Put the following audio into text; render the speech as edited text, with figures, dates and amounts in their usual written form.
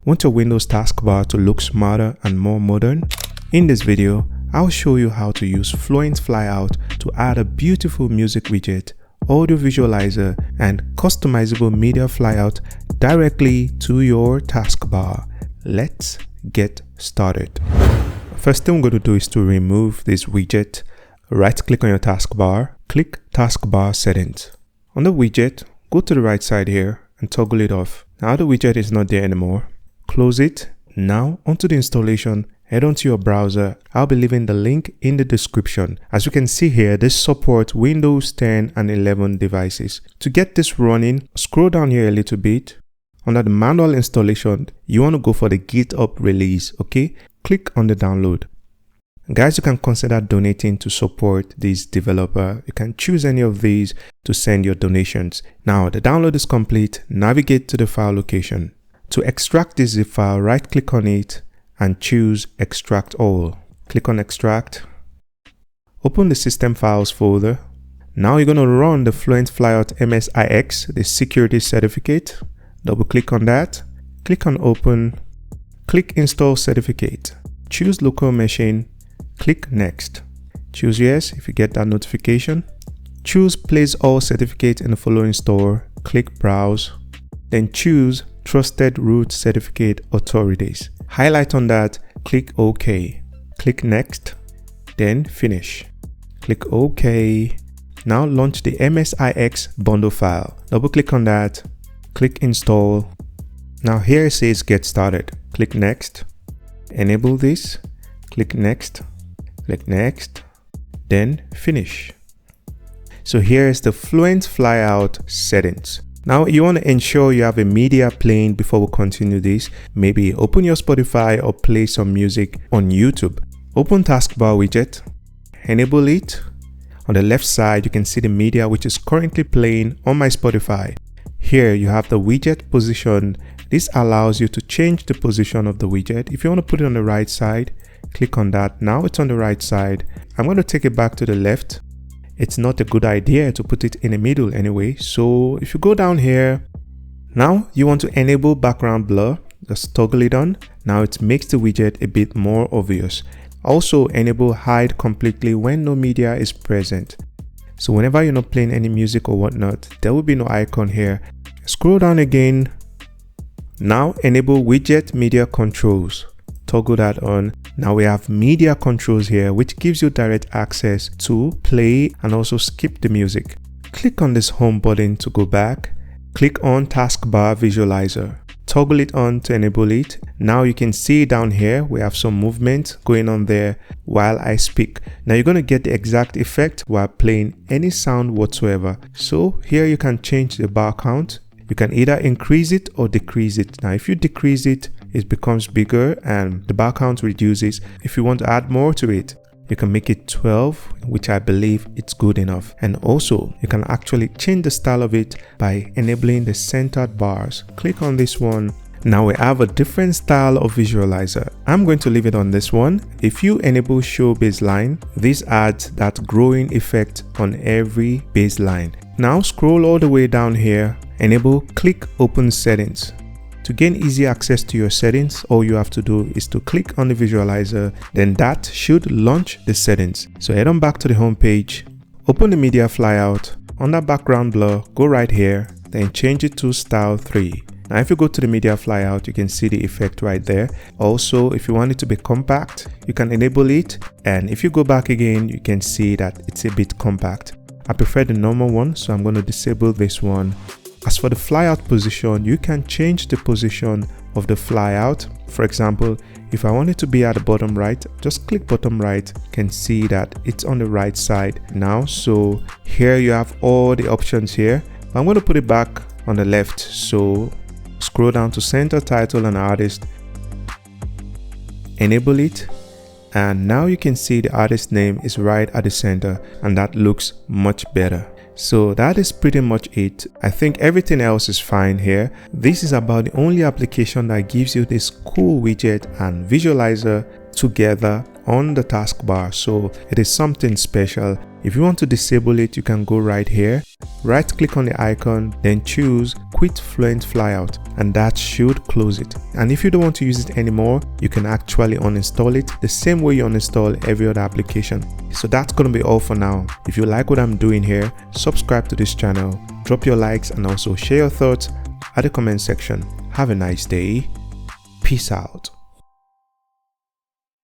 Want your Windows taskbar to look smarter and more modern? In this video, I'll show you how to use Fluent Flyout to add a beautiful music widget, audio visualizer, and customizable media flyout directly to your taskbar. Let's get started. First thing we're going to do is to remove this widget. Right click on your taskbar, click Taskbar Settings. On the widget, go to the right side here and toggle it off. Now the widget is not there anymore. Close it. Now onto the installation, head onto your browser. I'll be leaving the link in the description. As you can see here, this supports Windows 10 and 11 devices. To get this running, scroll down here a little bit. Under the manual installation, you want to go for the GitHub release, okay? Click on the download. Guys, you can consider donating to support this developer. You can choose any of these to send your donations. Now, the download is complete. Navigate to the file location. To extract this zip file, right click on it and choose Extract All. Click on Extract. Open the System Files folder. Now you're going to run the Fluent Flyout MSIX, the security certificate. Double click on that. Click on Open. Click Install Certificate. Choose Local Machine. Click Next. Choose Yes if you get that notification. Choose Place All Certificates in the following store. Click Browse. Then choose Trusted Root Certificate Authorities. Highlight on that. Click OK. Click Next. Then Finish. Click OK. Now launch the MSIX bundle file. Double click on that. Click Install. Now here it says Get Started. Click Next. Enable this. Click Next. Click Next, then Finish. So here is the Fluent Flyout settings. Now you want to ensure you have a media playing before we continue this. Maybe open your Spotify or play some music on YouTube. Open Taskbar widget, enable it. On the left side, you can see the media which is currently playing on my Spotify. Here you have the widget position. This allows you to change the position of the widget. If you want to put it on the right side, click on that. Now it's on the right side. I'm going to take it back to the left. It's not a good idea to put it in the middle anyway. So if you go down here, now you want to enable background blur. Just toggle it on. Now it makes the widget a bit more obvious. Also enable hide completely when no media is present. So whenever you're not playing any music or whatnot, there will be no icon here. Scroll down again. Now enable widget media controls. Toggle that on. Now we have media controls here, which gives you direct access to play and also skip the music. Click on this home button to go back. Click on Taskbar Visualizer. Toggle it on to enable it. Now you can see down here, we have some movement going on there while I speak. Now you're going to get the exact effect while playing any sound whatsoever. So here you can change the bar count. You can either increase it or decrease it. Now if you decrease it, it becomes bigger and the bar count reduces. If you want to add more to it, you can make it 12, which I believe it's good enough. And also you can actually change the style of it by enabling the centered bars. Click on this one. Now we have a different style of visualizer. I'm going to leave it on this one. If you enable show baseline, this adds that growing effect on every baseline. Now scroll all the way down here. Enable click open settings. To gain easy access to your settings, all you have to do is to click on the visualizer, then that should launch the settings. So head on back to the home page, open the media flyout. Under background blur, go right here, then change it to style 3. Now if you go to the media flyout, you can see the effect right there. Also, if you want it to be compact, you can enable it. And if you go back again, you can see that it's a bit compact. I prefer the normal one, so I'm going to disable this one. As for the flyout position, you can change the position of the flyout. For example, if I want it to be at the bottom right, just click bottom right. You can see that it's on the right side now. So here you have all the options here. I'm going to put it back on the left. So scroll down to center title and artist. Enable it. And now you can see the artist name is right at the center and that looks much better. So that is pretty much it. I think everything else is fine here. This is about the only application that gives you this cool widget and visualizer together on the taskbar, so it is something special. If you want to disable it, you can go right here, right click on the icon, then choose quit Fluent Flyout, and that should close it. And if you don't want to use it anymore, you can actually uninstall it the same way you uninstall every other application. So that's gonna be all for now. If you like what I'm doing here, subscribe to this channel, drop your likes, and also share your thoughts at the comment section. Have a nice day. Peace out.